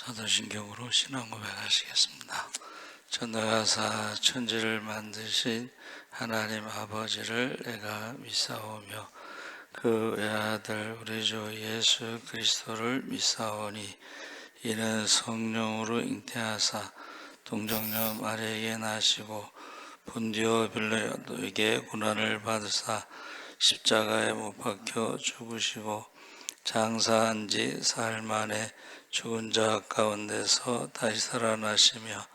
사도신경으로 신앙 고백하시겠습니다. 전능하사 천지를 만드신 하나님 아버지를 내가 믿사오며 그 외아들 우리 주 예수 그리스도를 믿사오니 이는 성령으로 잉태하사 동정녀 마리아에게 나시고 본디오 빌라도에게 고난을 받으사 십자가에 못 박혀 죽으시고 장사한 지 사흘 만에 죽은 자 가운데서 다시 살아나시며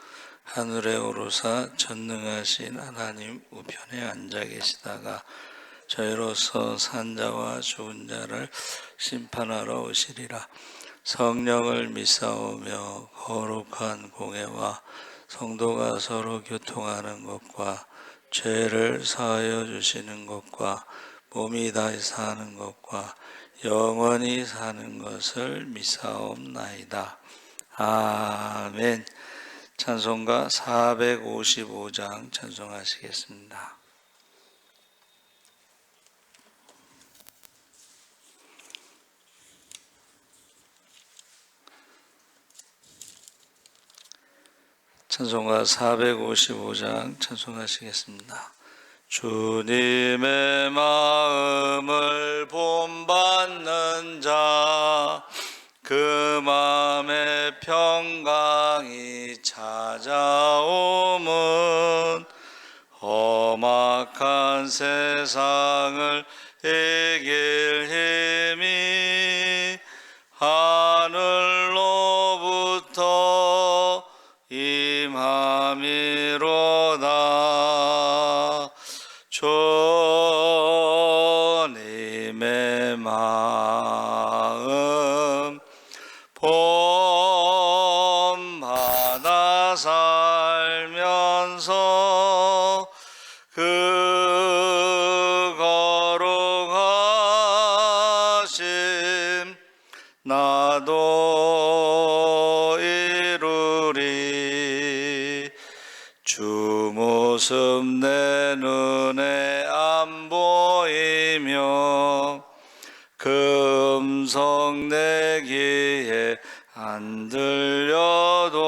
하늘에 오르사 전능하신 하나님 우편에 앉아 계시다가 저희로서 산자와 죽은 자를 심판하러 오시리라. 성령을 믿사오며 거룩한 공회와 성도가 서로 교통하는 것과 죄를 사하여 주시는 것과 몸이 다시 사는 것과 영원히 사는 것을 믿사옵나이다. 아멘. 찬송가 455장 찬송하시겠습니다. 찬송가 455장 찬송하시겠습니다. 주님의 마음을 본받는 자, 그 마음에 평강이 찾아오면 험악한 세상을 이길 힘이 하늘로부터 임함이로다. 주님의 마음 본받아 살면서 그 거룩하심 나도 이루리. 주 모습 내 눈에 안 보이며 그 음성 내 귀에 안 들려도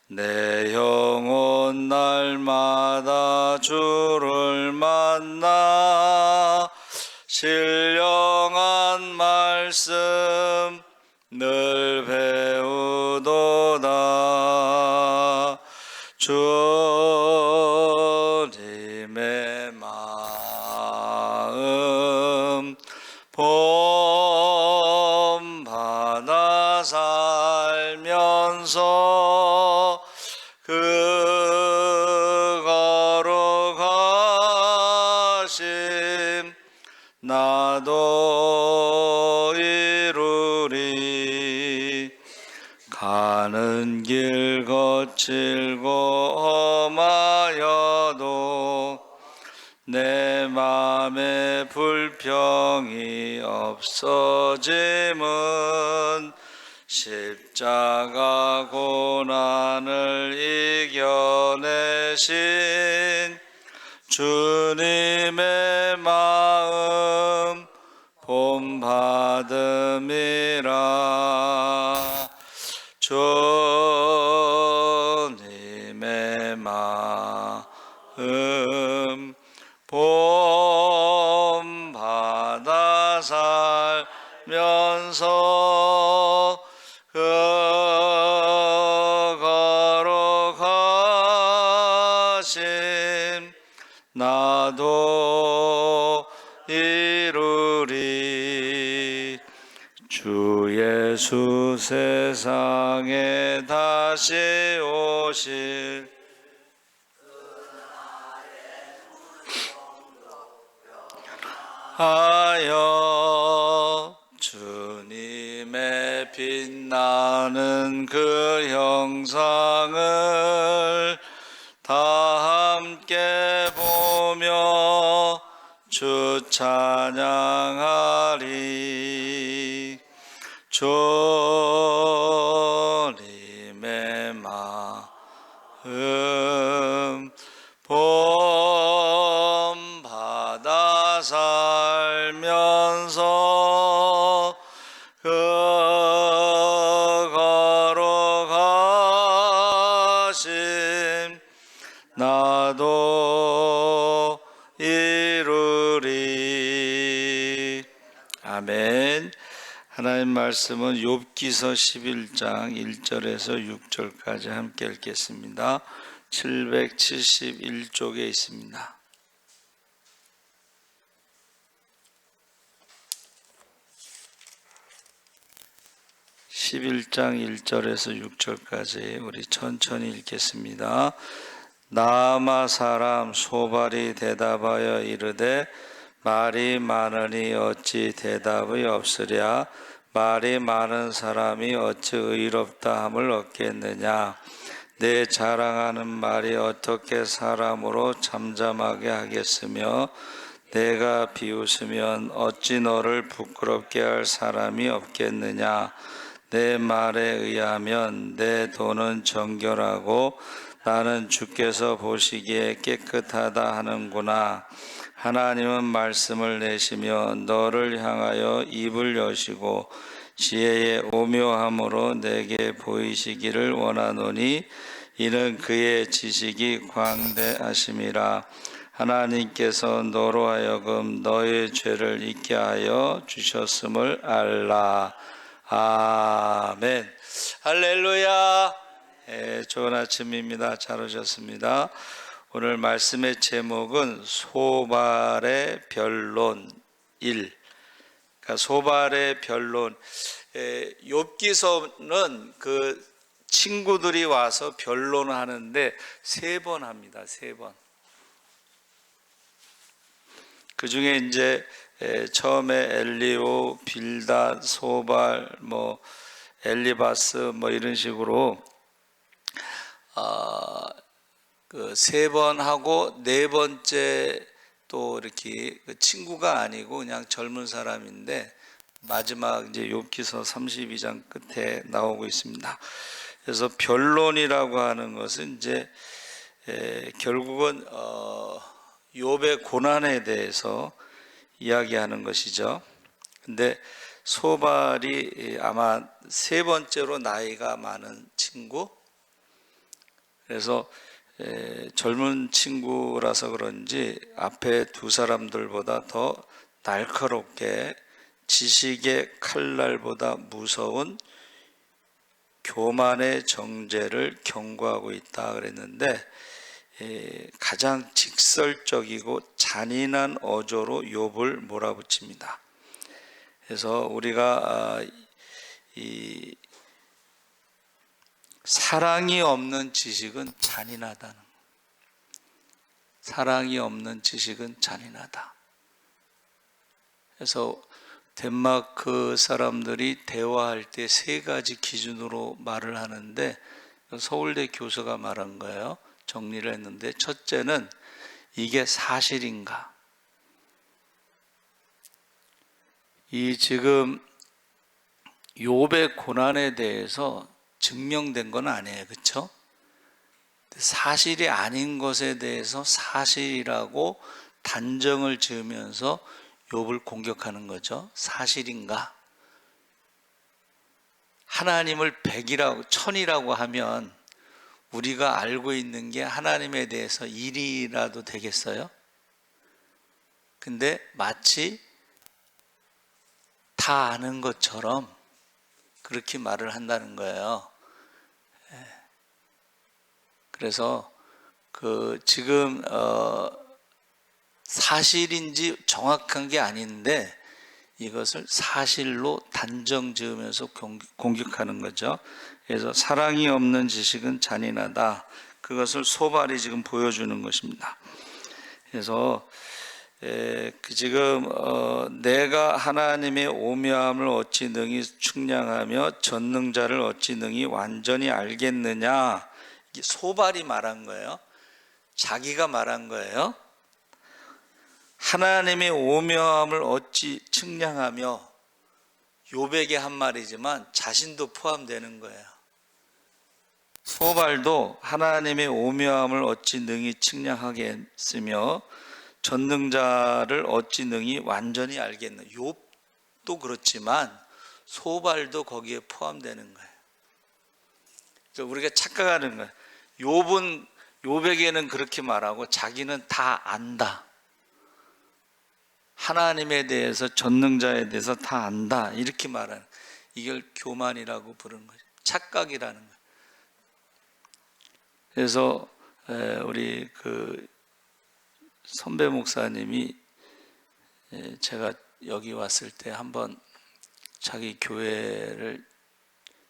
내 영혼 날마다 주를 만나 신령한 말씀 늘 배우도다. 주님의 마음 본받아 살면서 그 거룩하심 나도 이루리. 가는 길 거칠고 험하여도 내 맘에 불평이 없어짐은 십자가 고난을 이겨내신 주님의 마음 본받음이라. 주님의 마음 본받아 살면서 그 거룩하심 나도 이루리. 주 예수 세상에 다시 오실 하여 주님의 빛나는 그 형상을 다 함께 보며 주 찬양하리. 주님의 마음 본받아 살면서 그 나도 이루리. 아멘. 하나님 말씀은 욥기서 11장 1절에서 6절까지 함께 읽겠습니다. 771쪽에 있습니다. 11장 1절에서 6절까지 우리 천천히 읽겠습니다. 나아마 사람 소발이 대답하여 이르되 말이 많으니 어찌 대답이 없으랴. 말이 많은 사람이 어찌 의롭다 함을 얻겠느냐. 내 자랑하는 말이 어떻게 사람으로 잠잠하게 하겠으며 내가 비웃으면 어찌 너를 부끄럽게 할 사람이 없겠느냐. 내 말에 의하면 내 돈은 정결하고 나는 주께서 보시기에 깨끗하다 하는구나. 하나님은 말씀을 내시며 너를 향하여 입을 여시고 지혜의 오묘함으로 내게 보이시기를 원하노니 이는 그의 지식이 광대하심이라. 하나님께서 너로 하여금 너의 죄를 잊게 하여 주셨음을 알라. 아멘. 할렐루야. 좋은 아침입니다. 잘 오셨습니다. 오늘 말씀의 제목은 소발의 변론 1. 그러니까 소발의 변론. 욥기서는 그 친구들이 와서 변론을 하는데 3번 합니다. 3번. 그 중에 이제 처음에 엘리오, 빌닷, 소발, 엘리바스 이런 식으로 그 3번 하고 4번째 또 이렇게 그 친구가 아니고 그냥 젊은 사람인데 마지막 이제 욥기서 32장 끝에 나오고 있습니다. 그래서 변론이라고 하는 것은 이제 결국은 욥의 고난에 대해서 이야기하는 것이죠. 근데 소발이 아마 3번째로 나이가 많은 친구, 그래서 젊은 친구라서 그런지 앞에 두 사람들보다 더 날카롭게 지식의 칼날보다 무서운 교만의 정죄를 경고하고 있다 그랬는데 가장 직설적이고 잔인한 어조로 욥을 몰아붙입니다. 그래서 우리가 이 사랑이 없는 지식은 잔인하다는, 사랑이 없는 지식은 잔인하다. 그래서 덴마크 사람들이 대화할 때 3가지 기준으로 말을 하는데 서울대 교수가 말한 거예요. 정리를 했는데 첫째는 이게 사실인가? 이 지금 욥의 고난에 대해서 증명된 건 아니에요. 그렇죠? 사실이 아닌 것에 대해서 사실이라고 단정을 지으면서 욥을 공격하는 거죠. 사실인가? 하나님을 100이라고 1000이라고 하면 우리가 알고 있는 게 하나님에 대해서 1이라도 되겠어요? 근데 마치 다 아는 것처럼 그렇게 말을 한다는 거예요. 그래서 그 지금 사실인지 정확한 게 아닌데 이것을 사실로 단정 지으면서 공격하는 거죠. 그래서 사랑이 없는 지식은 잔인하다. 그것을 소발이 지금 보여주는 것입니다. 그래서 지금 내가 하나님의 오묘함을 어찌 능히 측량하며 전능자를 어찌 능히 완전히 알겠느냐. 이게 소발이 말한 거예요. 자기가 말한 거예요. 하나님의 오묘함을 어찌 측량하며, 욥에게 한 말이지만 자신도 포함되는 거예요. 소발도 하나님의 오묘함을 어찌 능히 측량하겠으며 전능자를 어찌 능히 완전히 알겠느냐. 욥도 그렇지만 소발도 거기에 포함되는 거예요. 그래서 우리가 착각하는 거예요. 욥은 욥에게는 그렇게 말하고 자기는 다 안다. 하나님에 대해서, 전능자에 대해서 다 안다. 이렇게 말하는, 이걸 교만이라고 부르는 거죠. 착각이라는 거예요. 그래서 우리 그 선배 목사님이 제가 여기 왔을 때 한번 자기 교회를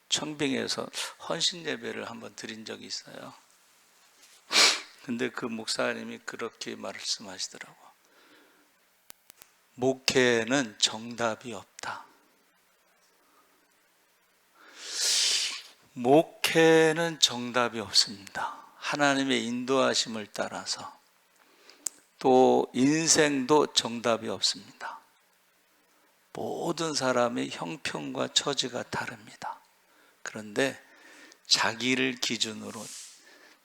청빙해서 헌신 예배를 한번 드린 적이 있어요. 근데 그 목사님이 그렇게 말씀하시더라고. 목회는 정답이 없다. 목회는 정답이 없습니다. 하나님의 인도하심을 따라서. 또 인생도 정답이 없습니다. 모든 사람의 형편과 처지가 다릅니다. 그런데 자기를 기준으로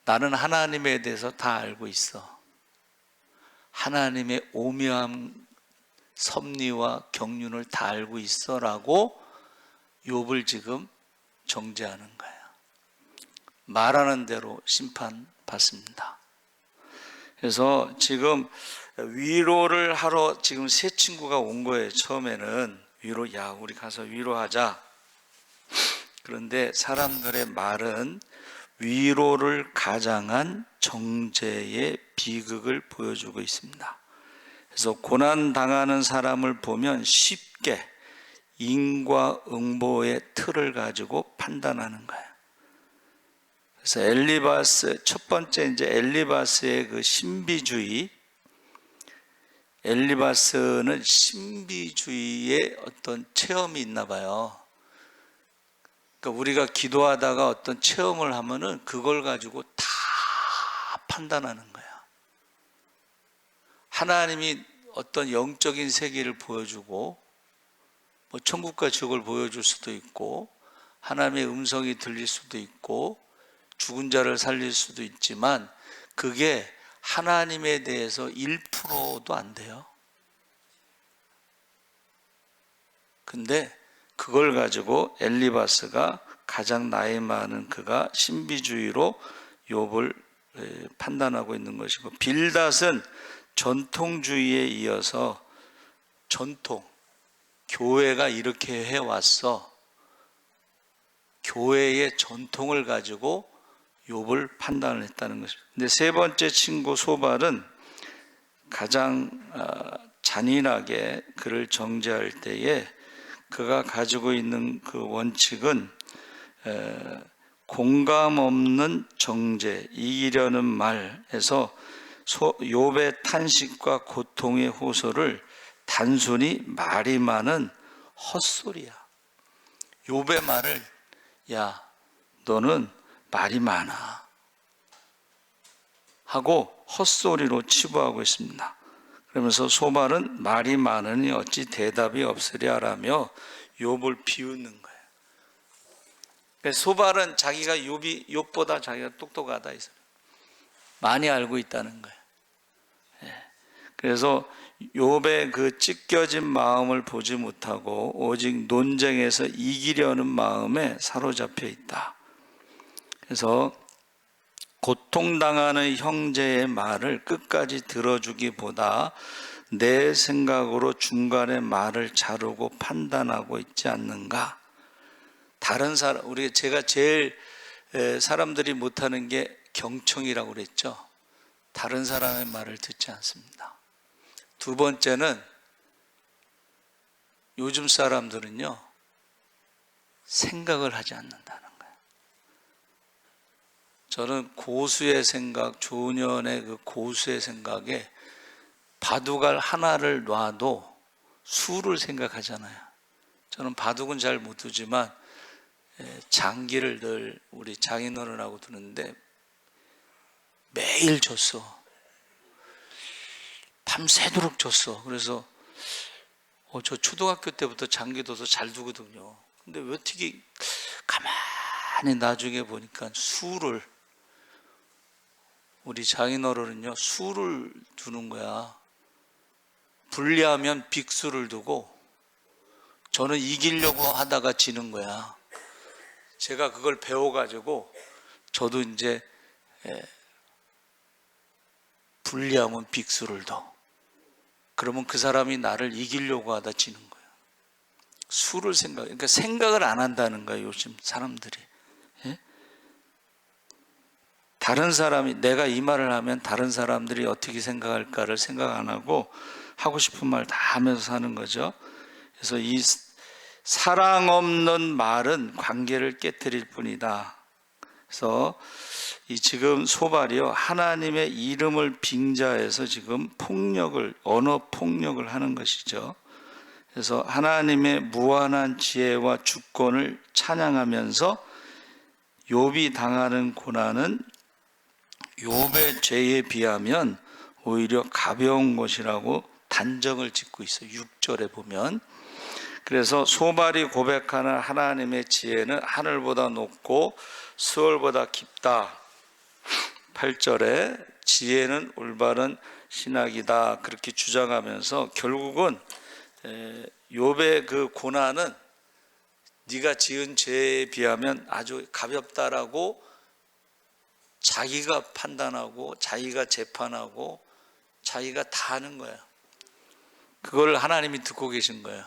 나는 하나님에 대해서 다 알고 있어. 하나님의 오묘한 섭리와 경륜을 다 알고 있어 라고 욥을 지금 정죄하는 거예요. 말하는 대로 심판받습니다. 그래서 지금 위로를 하러 지금 세 친구가 온 거예요. 처음에는 야 우리 가서 위로하자. 그런데 사람들의 말은 위로를 가장한 정죄의 비극을 보여주고 있습니다. 그래서 고난당하는 사람을 보면 쉽게 인과응보의 틀을 가지고 판단하는 거예요. 그래서 엘리바스, 첫 번째 이제 엘리바스의 그 신비주의, 엘리바스는 신비주의의 어떤 체험이 있나 봐요. 그러니까 우리가 기도하다가 어떤 체험을 하면은 그걸 가지고 다 판단하는 거야. 하나님이 어떤 영적인 세계를 보여주고, 뭐 천국과 지옥을 보여줄 수도 있고, 하나님의 음성이 들릴 수도 있고, 죽은 자를 살릴 수도 있지만 그게 하나님에 대해서 1%도 안 돼요. 근데 그걸 가지고 엘리바스가 가장 나이 많은 그가 신비주의로 욥을 판단하고 있는 것이고, 빌닷은 전통주의에 이어서 전통, 교회가 이렇게 해왔어. 교회의 전통을 가지고 욥을 판단을 했다는 것입니다. 근데 세 번째 친구 소발은 가장 잔인하게 그를 정죄할 때에 그가 가지고 있는 그 원칙은 공감 없는 정죄, 이기려는 말에서 욥의 탄식과 고통의 호소를 단순히 말이 많은 헛소리야. 욥의 말을 야 너는 말이 많아 하고 헛소리로 치부하고 있습니다. 그러면서 소발은 말이 많으니 어찌 대답이 없으랴라며 욥을 비웃는 거예요. 소발은 자기가 욥보다 자기가 똑똑하다 이 사람. 많이 알고 있다는 거예요. 그래서 욥의 그 찢겨진 마음을 보지 못하고 오직 논쟁에서 이기려는 마음에 사로잡혀 있다. 그래서 고통당하는 형제의 말을 끝까지 들어주기보다 내 생각으로 중간에 말을 자르고 판단하고 있지 않는가. 다른 사람, 제가 제일 사람들이 못하는 게 경청이라고 그랬죠. 다른 사람의 말을 듣지 않습니다. 두 번째는 요즘 사람들은요 생각을 하지 않는다는 거예요. 저는 고수의 생각, 조은현의 그 고수의 생각에 바둑알 하나를 놔도 수를 생각하잖아요. 저는 바둑은 잘 못 두지만 장기를 늘 우리 장인어른하고 두는데 매일 줬어. 밤새도록 줬어. 그래서 저 초등학교 때부터 장기 둬서 잘 두거든요. 근데 왜 어떻게 가만히 나중에 보니까 수를, 우리 장인어른은요 수를 두는 거야. 불리하면 빅수를 두고 저는 이기려고 하다가 지는 거야. 제가 그걸 배워가지고 저도 이제 불리하면 빅수를 둬. 그러면 그 사람이 나를 이기려고 하다 지는 거예요. 수를 그러니까 생각을 안 한다는 거예요, 요즘 사람들이. 예? 다른 사람이, 내가 이 말을 하면 다른 사람들이 어떻게 생각할까를 생각 안 하고 하고 싶은 말 다 하면서 사는 거죠. 그래서 이 사랑 없는 말은 관계를 깨뜨릴 뿐이다. 그래서 이 지금 소발이요, 하나님의 이름을 빙자해서 지금 언어 폭력을 하는 것이죠. 그래서 하나님의 무한한 지혜와 주권을 찬양하면서 욥이 당하는 고난은 욥의 죄에 비하면 오히려 가벼운 것이라고 단정을 짓고 있어요. 6절에 보면. 그래서 소발이 고백하는 하나님의 지혜는 하늘보다 높고 수월보다 깊다. 8절에 지혜는 올바른 신학이다, 그렇게 주장하면서 결국은 욥의 그 고난은 네가 지은 죄에 비하면 아주 가볍다라고 자기가 판단하고 자기가 재판하고 자기가 다 하는 거예요. 그걸 하나님이 듣고 계신 거예요.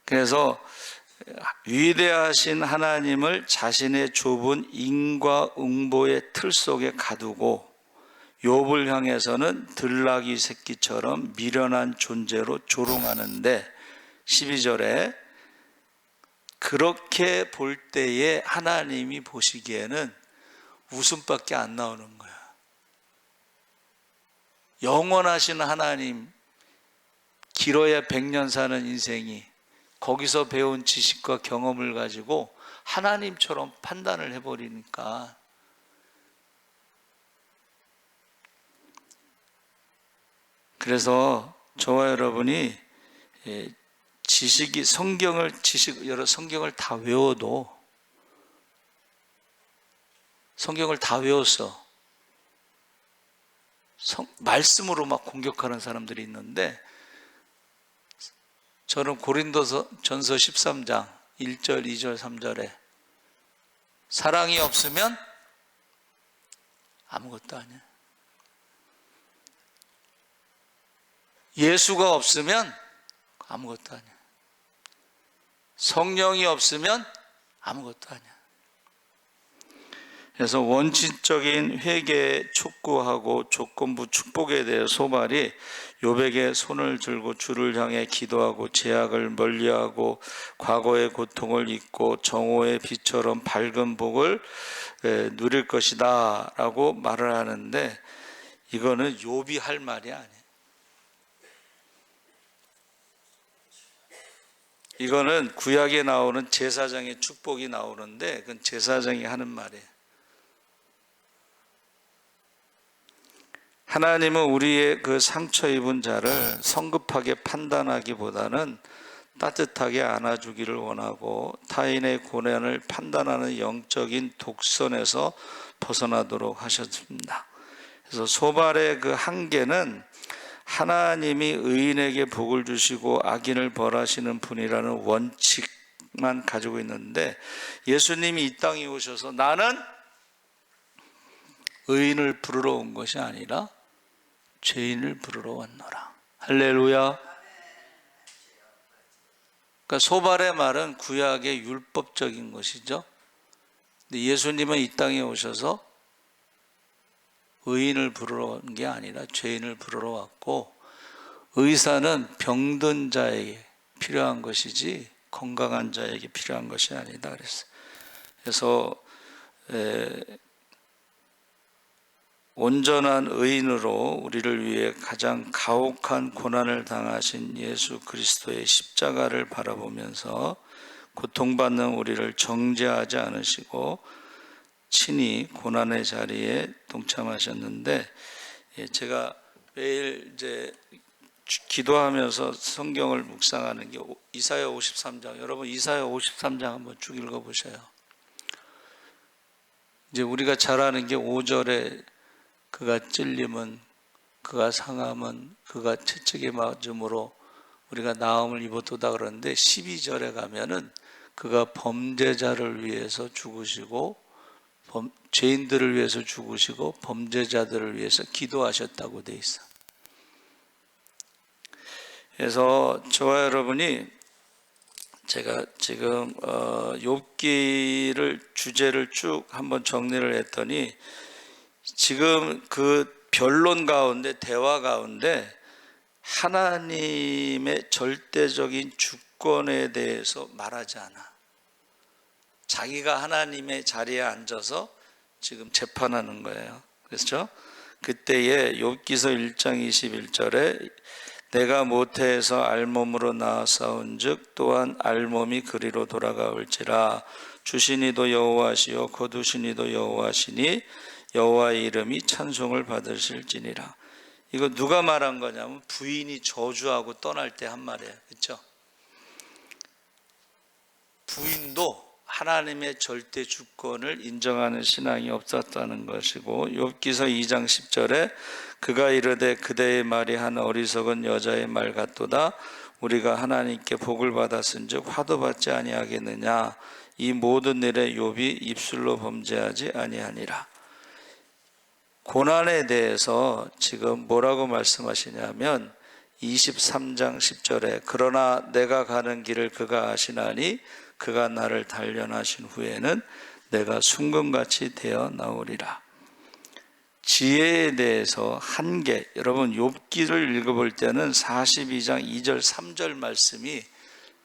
그래서 위대하신 하나님을 자신의 좁은 인과응보의 틀 속에 가두고 욥을 향해서는 들나귀 새끼처럼 미련한 존재로 조롱하는데 12절에 그렇게 볼 때에 하나님이 보시기에는 웃음밖에 안 나오는 거야. 영원하신 하나님, 길어야 100년 사는 인생이 거기서 배운 지식과 경험을 가지고 하나님처럼 판단을 해버리니까 그래서 저와 여러분이 여러 성경을 다 외워도 성경을 다 외웠어. 말씀으로 막 공격하는 사람들이 있는데 저는 고린도전서 13장 1절, 2절, 3절에 사랑이 없으면 아무것도 아니야. 예수가 없으면 아무것도 아니야. 성령이 없으면 아무것도 아니야. 그래서 원칙적인 회개에 촉구하고 조건부 축복에 대해 소발이 욥에게 손을 들고 주를 향해 기도하고 죄악을 멀리하고 과거의 고통을 잊고 정오의 빛처럼 밝은 복을 누릴 것이다 라고 말을 하는데 이거는 욥이 할 말이 아니에요. 이거는 구약에 나오는 제사장의 축복이 나오는데 그건 제사장이 하는 말이에요. 하나님은 우리의 그 상처 입은 자를 성급하게 판단하기보다는 따뜻하게 안아주기를 원하고 타인의 고난을 판단하는 영적인 독선에서 벗어나도록 하셨습니다. 그래서 소발의 그 한계는 하나님이 의인에게 복을 주시고 악인을 벌하시는 분이라는 원칙만 가지고 있는데 예수님이 이 땅에 오셔서 나는 의인을 부르러 온 것이 아니라 죄인을 부르러 왔노라. 할렐루야. 그러니까 소발의 말은 구약의 율법적인 것이죠. 근데 예수님은 이 땅에 오셔서 의인을 부르러 온 게 아니라 죄인을 부르러 왔고 의사는 병든 자에게 필요한 것이지 건강한 자에게 필요한 것이 아니다 그랬어요. 그래서 온전한 의인으로 우리를 위해 가장 가혹한 고난을 당하신 예수 그리스도의 십자가를 바라보면서 고통받는 우리를 정죄하지 않으시고 친히 고난의 자리에 동참하셨는데 제가 매일 이제 기도하면서 성경을 묵상하는 게 이사야 53장. 여러분 이사야 53장 한번 쭉 읽어보세요. 이제 우리가 잘 아는 게 5절에 그가 찔림은 그가 상함은 그가 채찍에 맞음으로 우리가 나음을 입었도다 그러는데 12절에 가면은 그가 범죄자를 위해서 죽으시고 죄인들을 위해서 죽으시고 범죄자들을 위해서 기도하셨다고 돼 있어. 그래서 저와 여러분이 제가 지금 욥기를 주제를 쭉 한번 정리를 했더니 지금 그 변론 가운데, 대화 가운데 하나님의 절대적인 주권에 대해서 말하지 않아. 자기가 하나님의 자리에 앉아서 지금 재판하는 거예요. 그렇죠? 그때에 욥기서 1장 21절에 내가 모태에서 알몸으로 낳아싸운즉 또한 알몸이 그리로 돌아가올지라 주신 이도 여호와시요 거두신 이도 여호와시니 여호와의 이름이 찬송을 받으실지니라. 이거 누가 말한 거냐면 부인이 저주하고 떠날 때 한 말이에요. 그렇죠? 부인도 하나님의 절대 주권을 인정하는 신앙이 없었다는 것이고, 욥기서 2장 10절에 그가 이르되 그대의 말이 한 어리석은 여자의 말 같도다. 우리가 하나님께 복을 받았은즉 화도 받지 아니하겠느냐. 이 모든 일에 욥이 입술로 범죄하지 아니하니라. 고난에 대해서 지금 뭐라고 말씀하시냐면 23장 10절에 그러나 내가 가는 길을 그가 아시나니 그가 나를 단련하신 후에는 내가 순금같이 되어 나오리라. 지혜에 대해서 한계, 여러분 욥기를 읽어볼 때는 42장 2절 3절 말씀이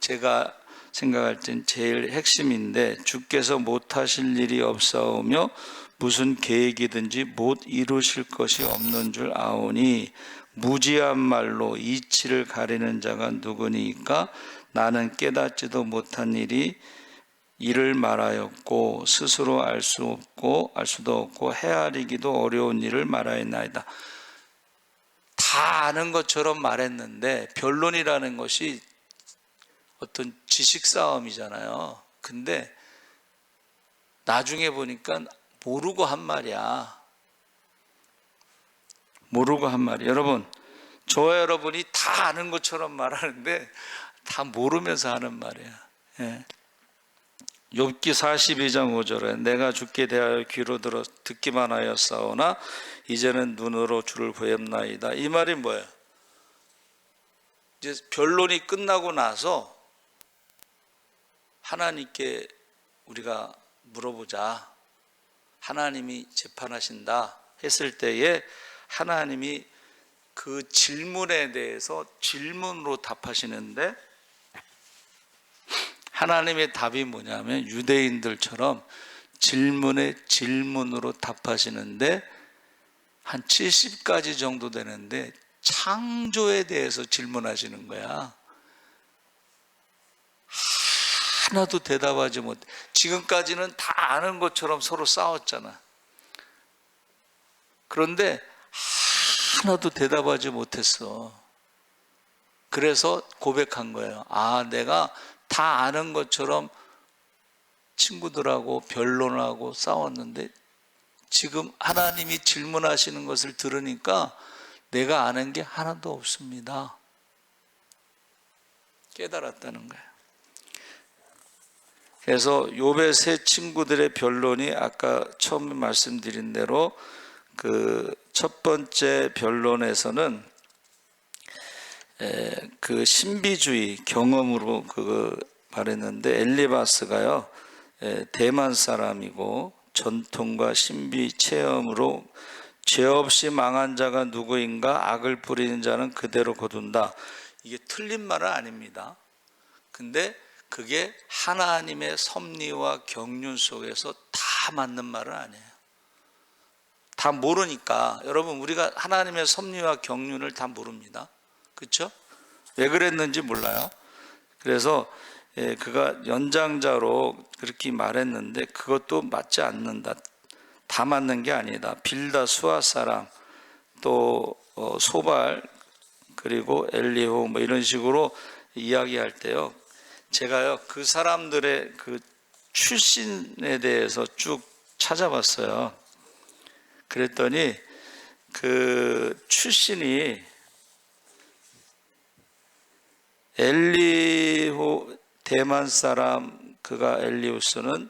제가 생각할 땐 제일 핵심인데, 주께서 못하실 일이 없사오며 무슨 계획이든지 못 이루실 것이 없는 줄 아오니 무지한 말로 이치를 가리는 자가 누구니까 나는 깨닫지도 못한 일을 말하였고 스스로 알 수도 없고 헤아리기도 어려운 일을 말하였나이다. 다 아는 것처럼 말했는데 변론이라는 것이 어떤 지식 싸움이잖아요. 근데 나중에 보니까 모르고 한 말이야. 모르고 한 말이야. 여러분, 저와 여러분이 다 아는 것처럼 말하는데 다 모르면서 하는 말이야. 예. 욥기 42장 5절에 내가 주께 대하여 귀로 들어 듣기만 하였사오나 이제는 눈으로 주를 보였나이다. 이 말이 뭐예요? 이제 변론이 끝나고 나서 하나님께 우리가 물어보자. 하나님이 재판하신다 했을 때에 하나님이 그 질문에 대해서 질문으로 답하시는데, 하나님의 답이 뭐냐면 유대인들처럼 질문에 질문으로 답하시는데 한 70가지 정도 되는데 창조에 대해서 질문하시는 거야. 하나도 대답하지 못해. 지금까지는 다 아는 것처럼 서로 싸웠잖아. 그런데 하나도 대답하지 못했어. 그래서 고백한 거예요. 아, 내가 다 아는 것처럼 친구들하고 변론하고 싸웠는데 지금 하나님이 질문하시는 것을 들으니까 내가 아는 게 하나도 없습니다. 깨달았다는 거예요. 그래서 욥의 세 친구들의 변론이 아까 처음에 말씀드린 대로 그 첫 번째 변론에서는 그 신비주의 경험으로 그거 말했는데, 엘리바스가요 대만 사람이고 전통과 신비 체험으로 죄 없이 망한 자가 누구인가 악을 뿌리는 자는 그대로 거둔다. 이게 틀린 말은 아닙니다. 근데 그게 하나님의 섭리와 경륜 속에서 다 맞는 말은 아니에요. 다 모르니까. 여러분, 우리가 하나님의 섭리와 경륜을 다 모릅니다. 그렇죠? 왜 그랬는지 몰라요. 그래서 그가 연장자로 그렇게 말했는데 그것도 맞지 않는다. 다 맞는 게 아니다. 빌다 수아 사람, 또 소발, 그리고 엘리후 뭐 이런 식으로 이야기할 때요, 제가요 그 사람들의 그 출신에 대해서 쭉 찾아봤어요. 그랬더니 그 출신이 엘리후 대만 사람, 그가 엘리우스는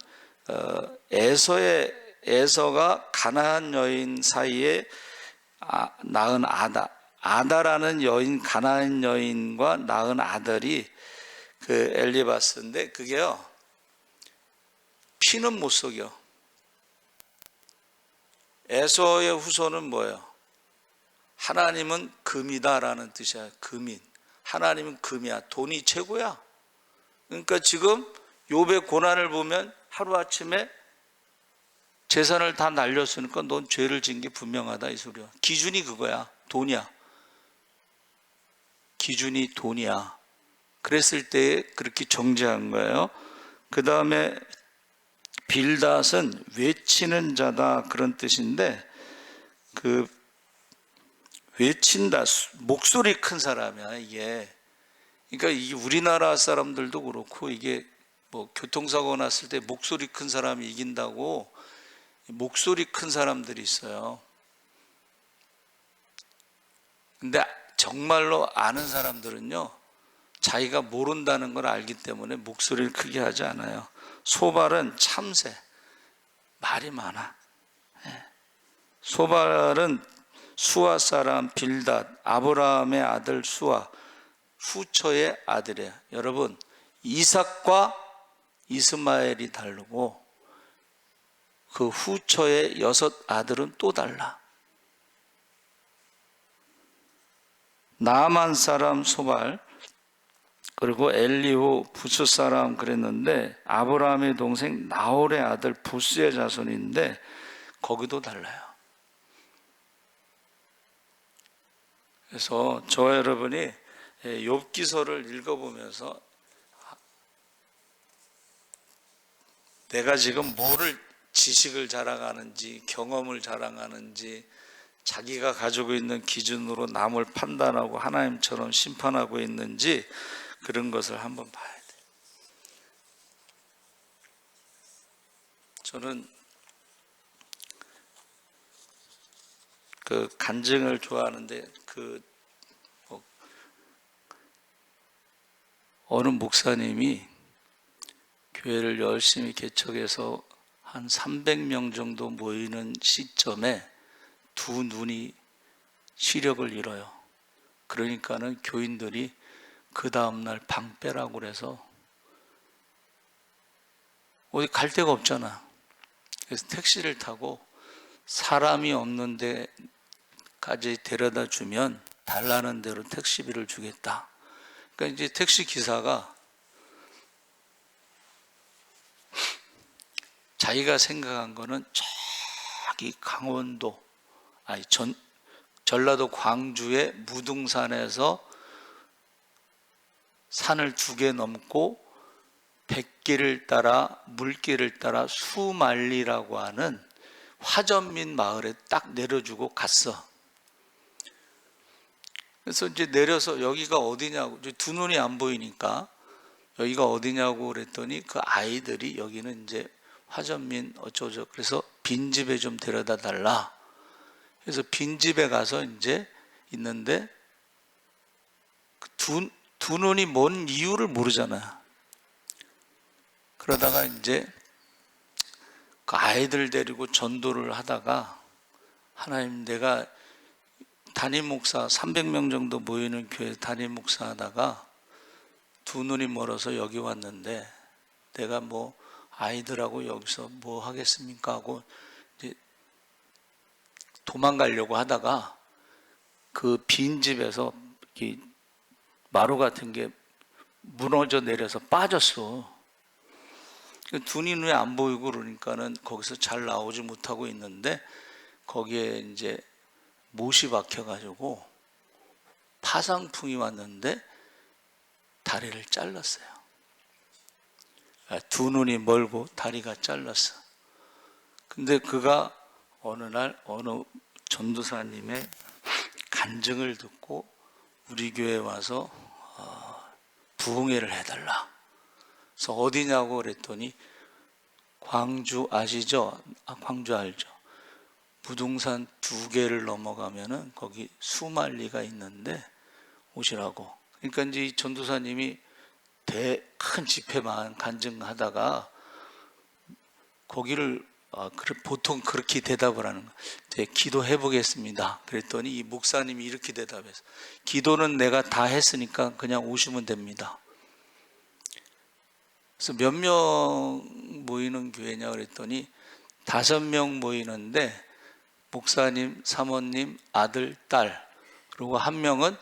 에서의 에서가 가나안 여인 사이에 낳은 아다라는 여인, 가나안 여인과 낳은 아들이 그 엘리바스인데, 그게요 피는 못 속여. 에서의 후손은 뭐예요? 하나님은 금이다라는 뜻이야. 금인. 하나님은 금이야. 돈이 최고야. 그러니까 지금 욥의 고난을 보면 하루아침에 재산을 다 날렸으니까 넌 죄를 진 게 분명하다 이 소리야. 기준이 그거야. 돈이야. 기준이 돈이야. 그랬을 때 그렇게 정죄한 거예요. 그 다음에 빌닷은 외치는 자다 그런 뜻인데, 그 외친다, 목소리 큰 사람이야 이게. 그러니까 이게 우리나라 사람들도 그렇고, 이게 뭐 교통사고 났을 때 목소리 큰 사람이 이긴다고 목소리 큰 사람들이 있어요. 근데 정말로 아는 사람들은요, 자기가 모른다는 걸 알기 때문에 목소리를 크게 하지 않아요. 소발은 참새, 말이 많아. 소발은 수아 사람 빌닷, 아브라함의 아들 수아, 후처의 아들이에요. 여러분, 이삭과 이스마엘이 다르고 그 후처의 6 아들은 또 달라. 나만 사람 소발, 그리고 엘리후 부스 사람 그랬는데, 아브라함의 동생 나홀의 아들 부스의 자손인데 거기도 달라요. 그래서 저와 여러분이 욥기서를 읽어보면서 내가 지금 뭐를 지식을 자랑하는지, 경험을 자랑하는지, 자기가 가지고 있는 기준으로 남을 판단하고 하나님처럼 심판하고 있는지, 그런 것을 한번 봐야 돼요. 저는 그 간증을 좋아하는데, 어느 목사님이 교회를 열심히 개척해서 한 300명 정도 모이는 시점에 두 눈이 시력을 잃어요. 그러니까는 교인들이 그 다음날 방 빼라고 그래서, 어디 갈 데가 없잖아. 그래서 택시를 타고 사람이 없는 데까지 데려다 주면 달라는 대로 택시비를 주겠다. 그러니까 이제 택시 기사가 자기가 생각한 거는 저기 강원도, 전라도 광주의 무등산에서 산을 2개 넘고 백길을 따라, 물길을 따라 수만리라고 하는 화전민 마을에 딱 내려주고 갔어. 그래서 이제 내려서 여기가 어디냐고, 두 눈이 안 보이니까 여기가 어디냐고 그랬더니 그 아이들이 여기는 이제 화전민 어쩌죠. 그래서 빈집에 좀 데려다 달라. 그래서 빈집에 가서 이제 있는데 두 눈이 뭔 이유를 모르잖아. 그러다가 이제 그 아이들 데리고 전도를 하다가, 하나님, 내가 담임 목사 300명 정도 모이는 교회 담임 목사 하다가 두 눈이 멀어서 여기 왔는데 내가 뭐 아이들하고 여기서 뭐 하겠습니까 하고 이제 도망가려고 하다가 그 빈집에서 마루 같은 게 무너져 내려서 빠졌어. 두 눈이 안 보이고 그러니까는 거기서 잘 나오지 못하고 있는데, 거기에 이제 못이 박혀가지고 파상풍이 왔는데 다리를 잘랐어요. 두 눈이 멀고 다리가 잘랐어. 근데 그가 어느 날 어느 전도사님의 간증을 듣고 우리 교회에 와서 부흥회를 해달라. 그래서 어디냐고 그랬더니, 광주 아시죠? 광주 알죠? 무등산 2개를 넘어가면은 거기 수만리가 있는데 오시라고. 그러니까 이제 이 전도사님이 큰 집회만 간증하다가 거기를 그래, 보통 그렇게 대답을 하는 거예요. 네, 기도해 보겠습니다. 그랬더니 이 목사님이 이렇게 대답해서, 기도는 내가 다 했으니까 그냥 오시면 됩니다. 그래서 몇 명 모이는 교회냐 그랬더니 5명 모이는데, 목사님, 사모님, 아들, 딸, 그리고 한 명은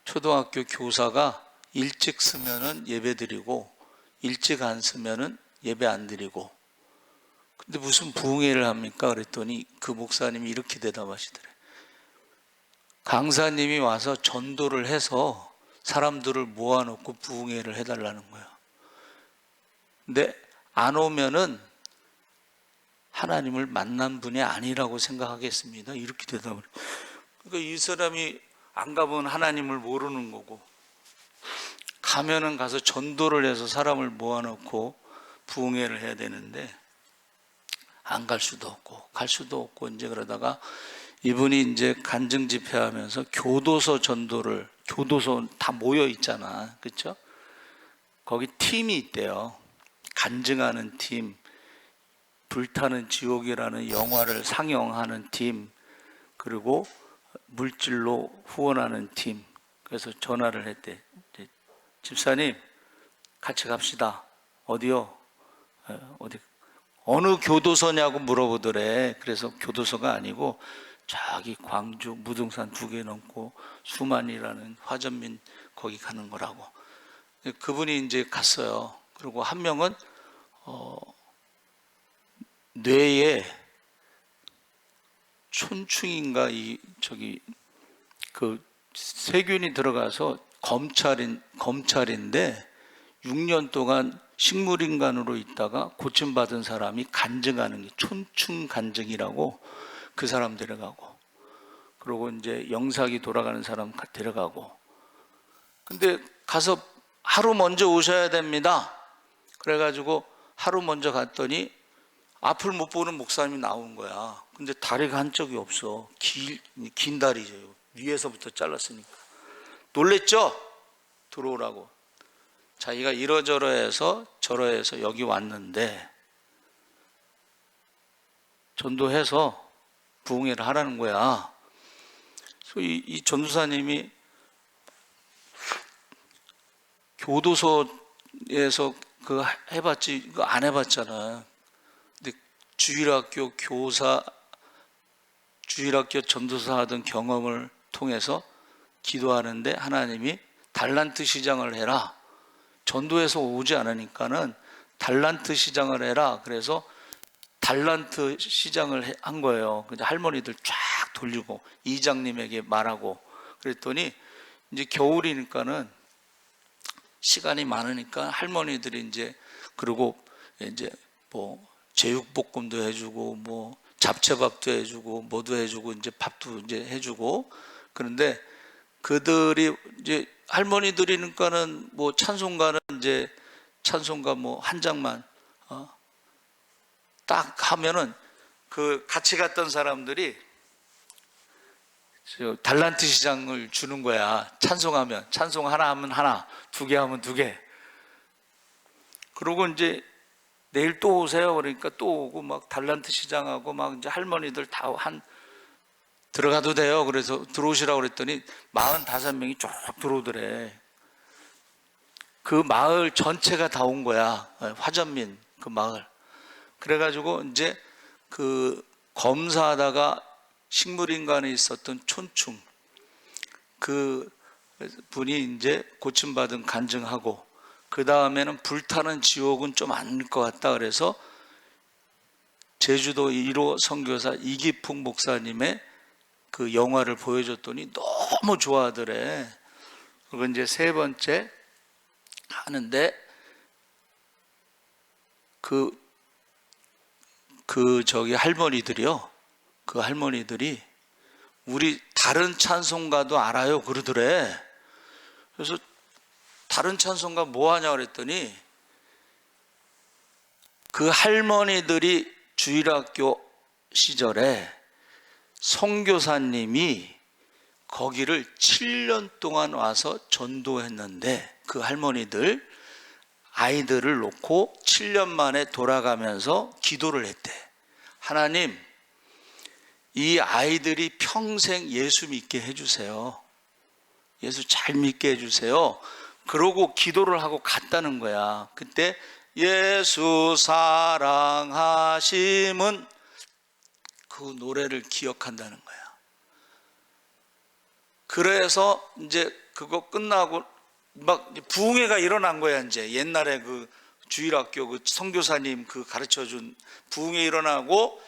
초등학교 교사가 일찍 쓰면은 예배 드리고 일찍 안 쓰면은 예배 안 드리고. 근데 무슨 부흥회를 합니까? 그랬더니 그 목사님이 이렇게 대답하시더래. 강사님이 와서 전도를 해서 사람들을 모아놓고 부흥회를 해달라는 거야. 근데 안 오면은 하나님을 만난 분이 아니라고 생각하겠습니다. 이렇게 대답을 해요. 그러니까 이 사람이 안 가면 하나님을 모르는 거고, 가면은 가서 전도를 해서 사람을 모아놓고 부흥회를 해야 되는데 안 갈 수도 없고 갈 수도 없고, 이제 그러다가 이분이 이제 간증 집회하면서 교도소 전도를, 교도소 다 모여 있잖아, 그렇죠? 거기 팀이 있대요. 간증하는 팀, 불타는 지옥이라는 영화를 상영하는 팀, 그리고 물질로 후원하는 팀. 그래서 전화를 했대. 집사님, 같이 갑시다. 어디요? 어디? 어느 교도소냐고 물어보더래. 그래서 교도소가 아니고 저기 광주 무등산 2개 넘고 수만이라는 화전민, 거기 가는 거라고. 그분이 이제 갔어요. 그리고 한 명은 뇌에 촌충인가 그 세균이 들어가서 검찰인데 6년 동안 식물인간으로 있다가 고침받은 사람이 간증하는 게 촌충 간증이라고, 그 사람 데려가고, 그리고 이제 영사기 돌아가는 사람 데려가고. 근데 가서 하루 먼저 오셔야 됩니다. 그래가지고 하루 먼저 갔더니 앞을 못 보는 목사님이 나온 거야. 근데 다리가 한쪽이 없어. 긴 다리죠. 위에서부터 잘랐으니까. 놀랬죠? 들어오라고. 자기가 이러저러해서 저러해서 여기 왔는데 전도해서 부흥회를 하라는 거야. 그래서 이 전도사님이 교도소에서 그거 해봤지, 그거 안 해봤잖아. 근데 주일학교 교사, 주일학교 전도사 하던 경험을 통해서 기도하는데 하나님이 달란트 시장을 해라. 전도에서 오지 않으니까는 달란트 시장을 해라. 그래서 달란트 시장을 한 거예요. 근데 할머니들 쫙 돌리고 이장님에게 말하고. 그랬더니 이제 겨울이니까는 시간이 많으니까 할머니들이 이제, 그리고 이제 뭐 제육볶음도 해주고 뭐 잡채밥도 해주고 뭐도 해주고 이제 밥도 이제 해주고. 그런데 그들이 이제 할머니들이니까는 뭐 찬송가는 이제 찬송가 뭐 한 장만 딱 하면은 그 같이 갔던 사람들이 달란트 시장을 주는 거야. 찬송하면 찬송 하나 하면 하나, 2개 하면 2개. 그러고 이제 내일 또 오세요. 그러니까 또 오고 막 달란트 시장하고 막 이제 할머니들 다 들어가도 돼요. 그래서 들어오시라고 그랬더니 45명이 쭉 들어오더래. 그 마을 전체가 다 온 거야. 화전민 그 마을. 그래가지고 이제 그 검사하다가 식물인간에 있었던 촌충, 그 분이 이제 고침받은 간증하고, 그 다음에는 불타는 지옥은 좀 아닐 것 같다. 그래서 제주도 1호 선교사 이기풍 목사님의 그 영화를 보여줬더니 너무 좋아하더래. 그리고 이제 3번째 하는데 저기 할머니들이요. 그 할머니들이 우리 다른 찬송가도 알아요 그러더래. 그래서 다른 찬송가 뭐 하냐 그랬더니 그 할머니들이 주일학교 시절에 선교사님이 거기를 7년 동안 와서 전도했는데, 그 할머니들 아이들을 놓고 7년 만에 돌아가면서 기도를 했대. 하나님, 이 아이들이 평생 예수 믿게 해주세요. 예수 잘 믿게 해주세요. 그러고 기도를 하고 갔다는 거야. 그때 예수 사랑하심은 그 노래를 기억한다는 거야. 그래서 이제 그거 끝나고 막 부흥회가 일어난 거야. 이제 옛날에 그 주일학교 그 선교사님 그 가르쳐준 부흥회 일어나고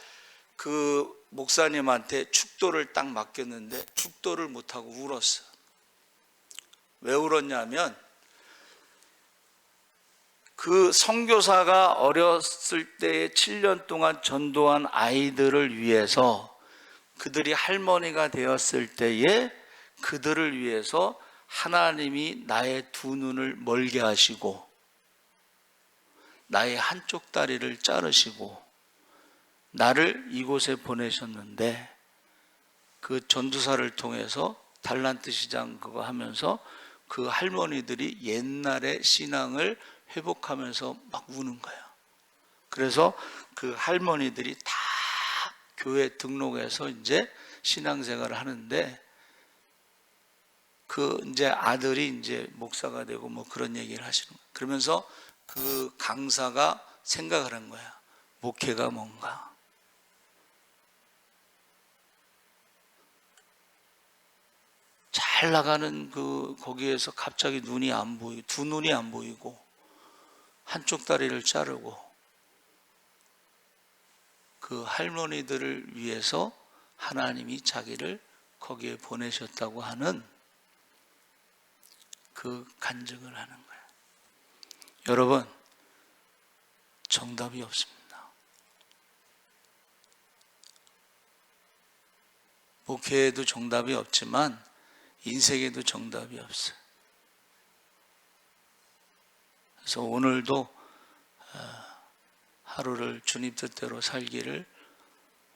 그 목사님한테 축도를 딱 맡겼는데 축도를 못하고 울었어. 왜 울었냐면 그 선교사가 어렸을 때에 7년 동안 전도한 아이들을 위해서, 그들이 할머니가 되었을 때에 그들을 위해서 하나님이 나의 두 눈을 멀게 하시고 나의 한쪽 다리를 자르시고 나를 이곳에 보내셨는데, 그 전도사를 통해서 달란트 시장 그거 하면서 그 할머니들이 옛날의 신앙을 회복하면서 막 우는 거야. 그래서 그 할머니들이 다 교회 등록해서 이제 신앙생활을 하는데, 그 이제 아들이 이제 목사가 되고 뭐 그런 얘기를 하시는 거야. 그러면서 그 강사가 생각을 한 거야. 목회가 뭔가. 잘 나가는 그 거기에서 갑자기 눈이 안 보이고, 두 눈이 안 보이고 한쪽 다리를 자르고 그 할머니들을 위해서 하나님이 자기를 거기에 보내셨다고 하는 그 간증을 하는 거예요. 여러분, 정답이 없습니다. 목회에도 정답이 없지만 인생에도 정답이 없어요. 그래서 오늘도 하루를 주님 뜻대로 살기를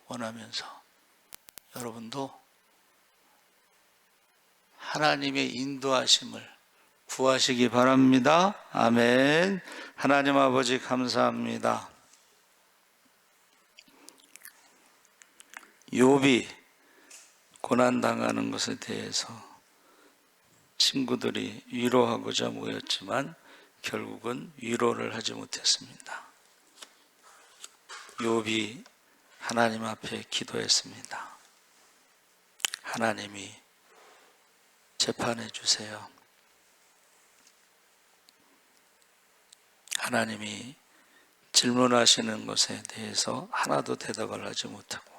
원하면서 여러분도 하나님의 인도하심을 구하시기 바랍니다. 아멘. 하나님 아버지 감사합니다. 욥이 고난당하는 것에 대해서 친구들이 위로하고자 모였지만 결국은 위로를 하지 못했습니다. 욥이 하나님 앞에 기도했습니다. 하나님이 재판해 주세요. 하나님이 질문하시는 것에 대해서 하나도 대답을 하지 못하고